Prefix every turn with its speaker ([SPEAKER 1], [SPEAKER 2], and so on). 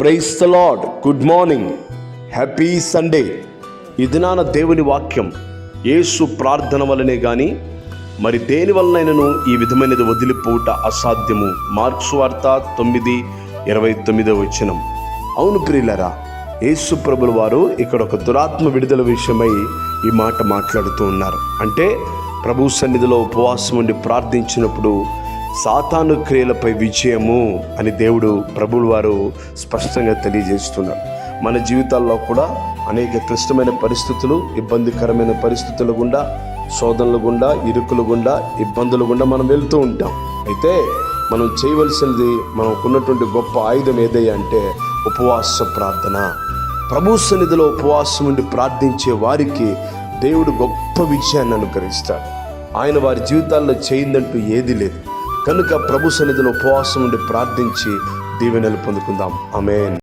[SPEAKER 1] Praise the lord. Good morning, happy Sunday. ఈ దినాన దేవుని వాక్యం యేసు ప్రార్థన వలనే కానీ మరి దేని వలనైనను ఈ విధమైనది వదిలిపోవుట అసాధ్యము. మార్క్స్ వార్త 9:29. అవును ప్రియులరా, యేసు ప్రభుల వారు ఇక్కడ ఒక దురాత్మ విడుదల విషయమై ఈ మాట మాట్లాడుతూ ఉన్నారు. అంటే ప్రభు సన్నిధిలో ఉపవాసం ఉండి ప్రార్థించినప్పుడు సాతాను క్రియలపై విజయము అని దేవుడు ప్రభువుల వారు స్పష్టంగా తెలియజేస్తున్నారు. మన జీవితాల్లో కూడా అనేక క్లిష్టమైన పరిస్థితులు, ఇబ్బందికరమైన పరిస్థితుల గుండా, శోధనల గుండా, ఇరుకుల గుండా, ఇబ్బందుల గుండా మనం వెళ్తూ ఉంటాం. అయితే మనం చేయవలసినది, మనకున్నటువంటి గొప్ప ఆయుధం ఏదయ్యా అంటే ఉపవాస ప్రార్థన. ప్రభు సన్నిధిలో ఉపవాసం ఉండి ప్రార్థించే వారికి దేవుడు గొప్ప విజయాన్ని అనుగ్రహిస్తాడు. ఆయన వారి జీవితాల్లో చేయిందంటూ ఏది లేదు. కనుక ప్రభు సన్నిధిలో ఉపవాసం ఉండి ప్రార్థించి దీవెనలు పొందుకుందాం. ఆమేన్.